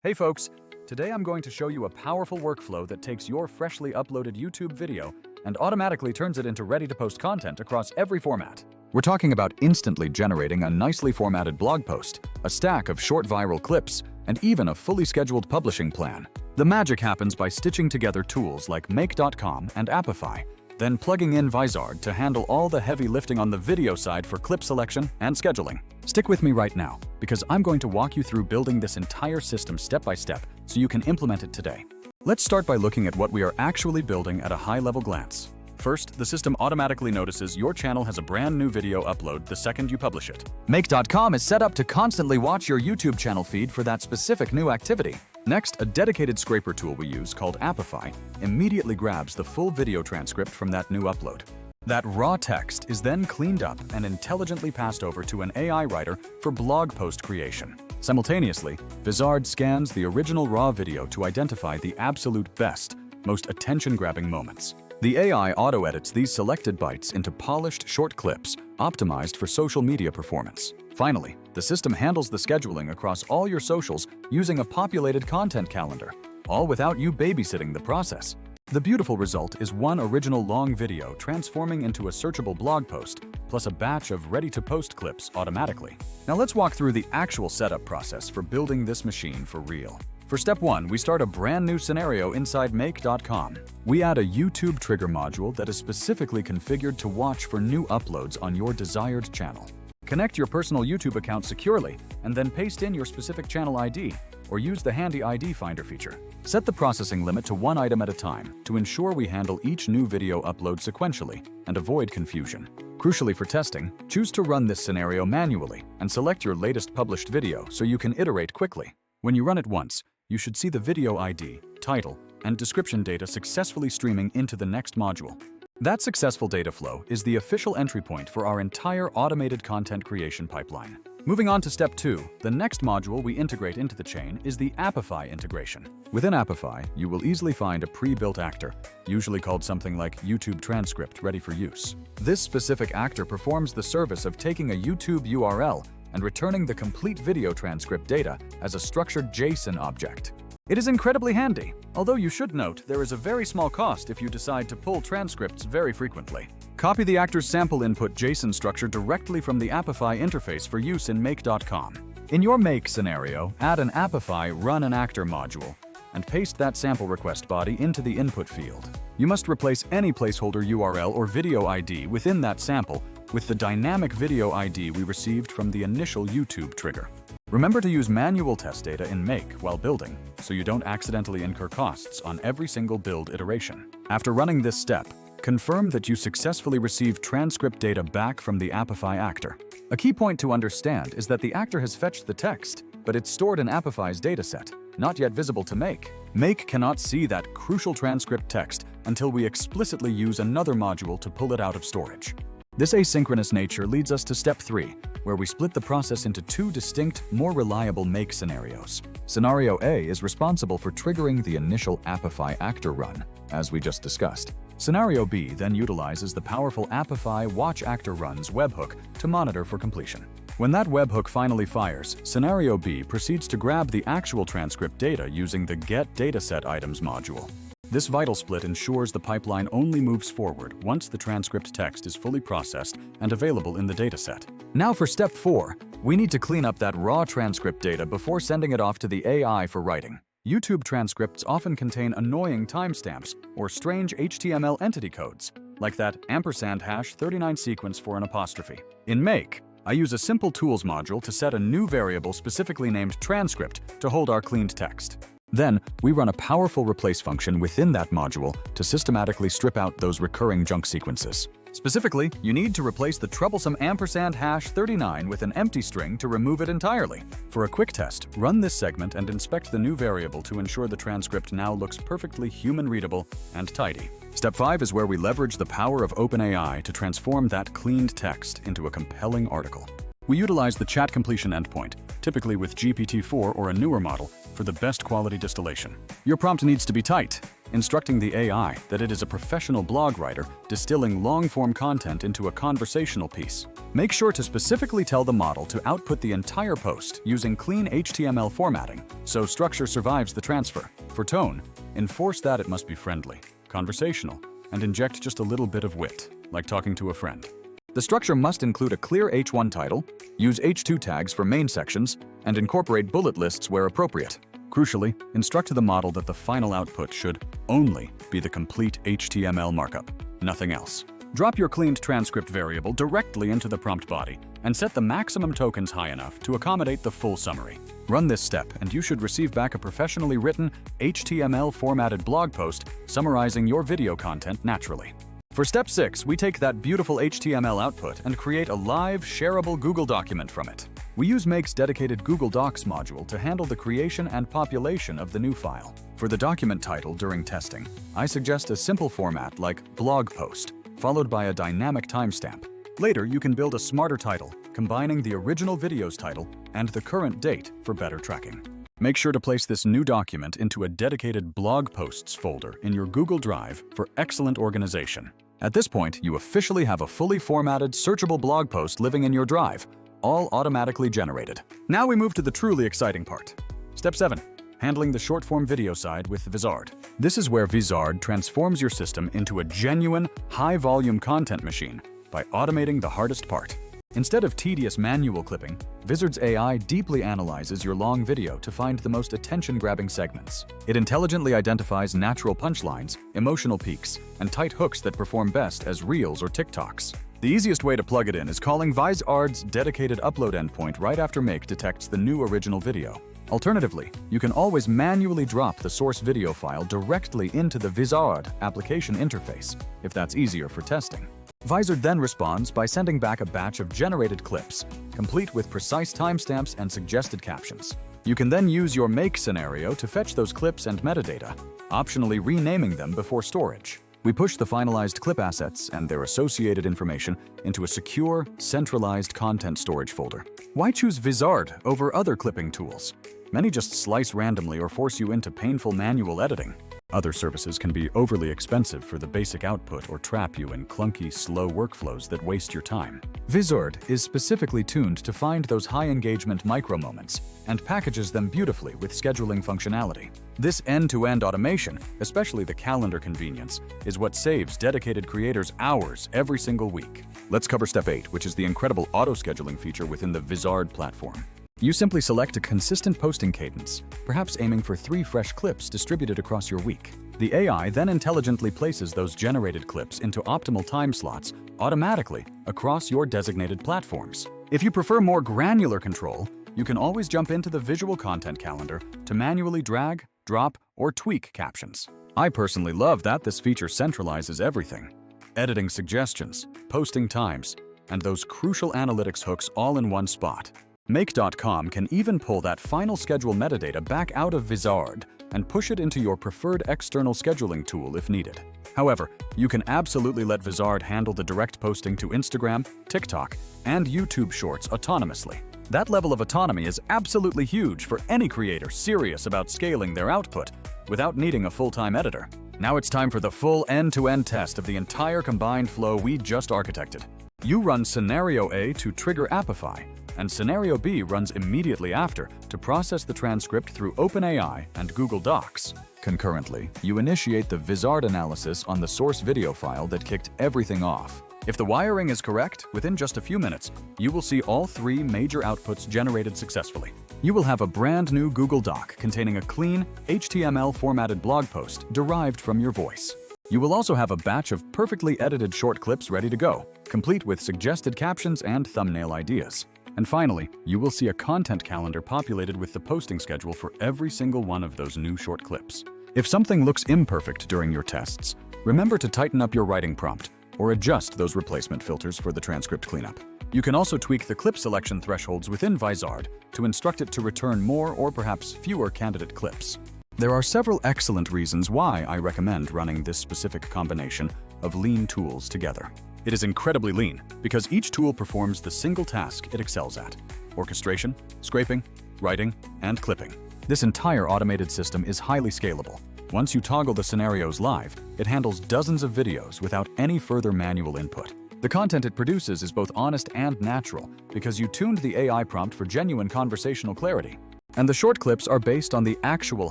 Hey folks, today I'm going to show you a powerful workflow that takes your freshly uploaded YouTube video and automatically turns it into ready-to-post content across every format. We're talking about instantly generating a nicely formatted blog post, a stack of short viral clips, and even a fully scheduled publishing plan. The magic happens by stitching together tools like Make.com and Appify, then plugging in Vizard to handle all the heavy lifting on the video side for clip selection and scheduling. Stick with me right now, because I'm going to walk you through building this entire system step by step so you can implement it today. Let's start by looking at what we are actually building at a high-level glance. First, the system automatically notices your channel has a brand new video upload the second you publish it. Make.com is set up to constantly watch your YouTube channel feed for that specific new activity. Next, a dedicated scraper tool we use called Appify immediately grabs the full video transcript from that new upload. That raw text is then cleaned up and intelligently passed over to an AI writer for blog post creation. Simultaneously, Vizard scans the original raw video to identify the absolute best, most attention-grabbing moments. The AI auto-edits these selected bytes into polished short clips, optimized for social media performance. Finally, the system handles the scheduling across all your socials using a populated content calendar, all without you babysitting the process. The beautiful result is one original long video transforming into a searchable blog post, plus a batch of ready-to-post clips automatically. Now let's walk through the actual setup process for building this machine for real. For step 1, we start a brand new scenario inside Make.com. We add a YouTube trigger module that is specifically configured to watch for new uploads on your desired channel. Connect your personal YouTube account securely and then paste in your specific channel ID or use the handy ID finder feature. Set the processing limit to one item at a time to ensure we handle each new video upload sequentially and avoid confusion. Crucially for testing, choose to run this scenario manually and select your latest published video so you can iterate quickly. When you run it once, you should see the video ID, title, and description data successfully streaming into the next module. That successful data flow is the official entry point for our entire automated content creation pipeline. Moving on to step 2, the next module we integrate into the chain is the Appify integration. Within Appify, you will easily find a pre-built actor, usually called something like YouTube transcript ready for use. This specific actor performs the service of taking a YouTube URL and returning the complete video transcript data as a structured JSON object. It is incredibly handy, although you should note there is a very small cost if you decide to pull transcripts very frequently. Copy the actor's sample input JSON structure directly from the Appify interface for use in Make.com. In your Make scenario, add an Appify Run an Actor module and paste that sample request body into the input field. You must replace any placeholder URL or video ID within that sample with the dynamic video ID we received from the initial YouTube trigger. Remember to use manual test data in Make while building, so you don't accidentally incur costs on every single build iteration. After running this step, confirm that you successfully received transcript data back from the Appify actor. A key point to understand is that the actor has fetched the text, but it's stored in Appify's dataset, not yet visible to Make. Make cannot see that crucial transcript text until we explicitly use another module to pull it out of storage. This asynchronous nature leads us to step 3, where we split the process into 2 distinct, more reliable Make scenarios. Scenario A is responsible for triggering the initial Appify actor run, as we just discussed. Scenario B then utilizes the powerful Appify Watch Actor Runs webhook to monitor for completion. When that webhook finally fires, Scenario B proceeds to grab the actual transcript data using the Get Dataset Items module. This vital split ensures the pipeline only moves forward once the transcript text is fully processed and available in the dataset. Now for step 4, we need to clean up that raw transcript data before sending it off to the AI for writing. YouTube transcripts often contain annoying timestamps or strange HTML entity codes, like that #39 sequence for an apostrophe. In Make, I use a simple tools module to set a new variable specifically named transcript to hold our cleaned text. Then, we run a powerful replace function within that module to systematically strip out those recurring junk sequences. Specifically, you need to replace the troublesome #39 with an empty string to remove it entirely. For a quick test, run this segment and inspect the new variable to ensure the transcript now looks perfectly human-readable and tidy. Step 5 is where we leverage the power of OpenAI to transform that cleaned text into a compelling article. We utilize the chat completion endpoint, typically with GPT-4 or a newer model, for the best quality distillation. Your prompt needs to be tight, instructing the AI that it is a professional blog writer distilling long-form content into a conversational piece. Make sure to specifically tell the model to output the entire post using clean HTML formatting, so structure survives the transfer. For tone, enforce that it must be friendly, conversational, and inject just a little bit of wit, like talking to a friend. The structure must include a clear H1 title, use H2 tags for main sections, and incorporate bullet lists where appropriate. Crucially, instruct the model that the final output should only be the complete HTML markup, nothing else. Drop your cleaned transcript variable directly into the prompt body and set the maximum tokens high enough to accommodate the full summary. Run this step and you should receive back a professionally written, HTML formatted blog post summarizing your video content naturally. For step 6, we take that beautiful HTML output and create a live, shareable Google document from it. We use Make's dedicated Google Docs module to handle the creation and population of the new file. For the document title during testing, I suggest a simple format like blog post, followed by a dynamic timestamp. Later, you can build a smarter title, combining the original video's title and the current date for better tracking. Make sure to place this new document into a dedicated blog posts folder in your Google Drive for excellent organization. At this point, you officially have a fully formatted, searchable blog post living in your drive, all automatically generated. Now we move to the truly exciting part. Step 7. Handling the short-form video side with Vizard. This is where Vizard transforms your system into a genuine, high-volume content machine by automating the hardest part. Instead of tedious manual clipping, Vizard's AI deeply analyzes your long video to find the most attention-grabbing segments. It intelligently identifies natural punchlines, emotional peaks, and tight hooks that perform best as Reels or TikToks. The easiest way to plug it in is calling Vizard's dedicated upload endpoint right after Make detects the new original video. Alternatively, you can always manually drop the source video file directly into the Vizard application interface, if that's easier for testing. Vizard then responds by sending back a batch of generated clips, complete with precise timestamps and suggested captions. You can then use your Make scenario to fetch those clips and metadata, optionally renaming them before storage. We push the finalized clip assets and their associated information into a secure, centralized content storage folder. Why choose Vizard over other clipping tools? Many just slice randomly or force you into painful manual editing. Other services can be overly expensive for the basic output or trap you in clunky, slow workflows that waste your time. Vizard is specifically tuned to find those high-engagement micro-moments and packages them beautifully with scheduling functionality. This end-to-end automation, especially the calendar convenience, is what saves dedicated creators hours every single week. Let's cover Step 8, which is the incredible auto-scheduling feature within the Vizard platform. You simply select a consistent posting cadence, perhaps aiming for 3 fresh clips distributed across your week. The AI then intelligently places those generated clips into optimal time slots automatically across your designated platforms. If you prefer more granular control, you can always jump into the visual content calendar to manually drag, drop, or tweak captions. I personally love that this feature centralizes everything: editing suggestions, posting times, and those crucial analytics hooks all in one spot. Make.com can even pull that final schedule metadata back out of Vizard and push it into your preferred external scheduling tool if needed. However, you can absolutely let Vizard handle the direct posting to Instagram, TikTok, and YouTube Shorts autonomously. That level of autonomy is absolutely huge for any creator serious about scaling their output without needing a full-time editor. Now it's time for the full end-to-end test of the entire combined flow we just architected. You run Scenario A to trigger Appify, and Scenario B runs immediately after to process the transcript through OpenAI and Google Docs. Concurrently, you initiate the Vizard analysis on the source video file that kicked everything off. If the wiring is correct, within just a few minutes, you will see all 3 major outputs generated successfully. You will have a brand new Google Doc containing a clean, HTML formatted blog post derived from your voice. You will also have a batch of perfectly edited short clips ready to go, complete with suggested captions and thumbnail ideas. And finally, you will see a content calendar populated with the posting schedule for every single one of those new short clips. If something looks imperfect during your tests, remember to tighten up your writing prompt or adjust those replacement filters for the transcript cleanup. You can also tweak the clip selection thresholds within Vizard to instruct it to return more or perhaps fewer candidate clips. There are several excellent reasons why I recommend running this specific combination of lean tools together. It is incredibly lean because each tool performs the single task it excels at: orchestration, scraping, writing, and clipping. This entire automated system is highly scalable, Once you toggle the scenarios live, it handles dozens of videos without any further manual input. The content it produces is both honest and natural because you tuned the AI prompt for genuine conversational clarity. And the short clips are based on the actual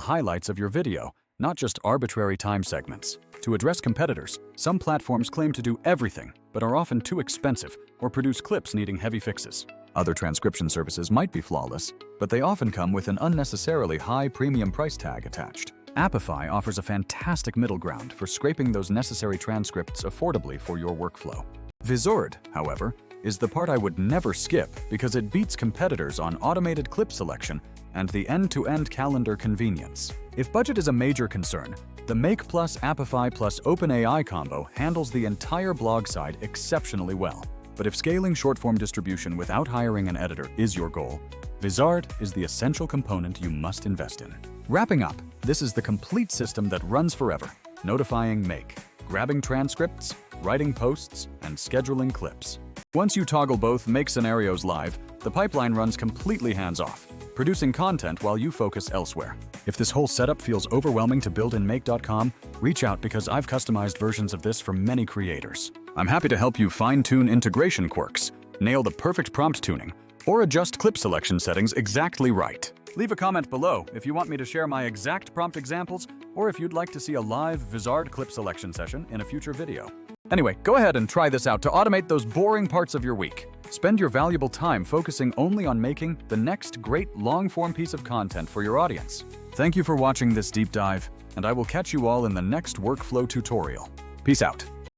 highlights of your video, not just arbitrary time segments. To address competitors, some platforms claim to do everything, but are often too expensive or produce clips needing heavy fixes. Other transcription services might be flawless, but they often come with an unnecessarily high premium price tag attached. Appify offers a fantastic middle ground for scraping those necessary transcripts affordably for your workflow. Vizard, however, is the part I would never skip because it beats competitors on automated clip selection and the end-to-end calendar convenience. If budget is a major concern, the Make plus Appify plus OpenAI combo handles the entire blog side exceptionally well. But if scaling short-form distribution without hiring an editor is your goal, Vizard is the essential component you must invest in. Wrapping up, this is the complete system that runs forever, notifying Make, grabbing transcripts, writing posts, and scheduling clips. Once you toggle both Make scenarios live, the pipeline runs completely hands-off, producing content while you focus elsewhere. If this whole setup feels overwhelming to build in Make.com, reach out because I've customized versions of this for many creators. I'm happy to help you fine-tune integration quirks, nail the perfect prompt tuning, or adjust clip selection settings exactly right. Leave a comment below if you want me to share my exact prompt examples or if you'd like to see a live Vizard clip selection session in a future video. Anyway, go ahead and try this out to automate those boring parts of your week. Spend your valuable time focusing only on making the next great long-form piece of content for your audience. Thank you for watching this deep dive, and I will catch you all in the next workflow tutorial. Peace out.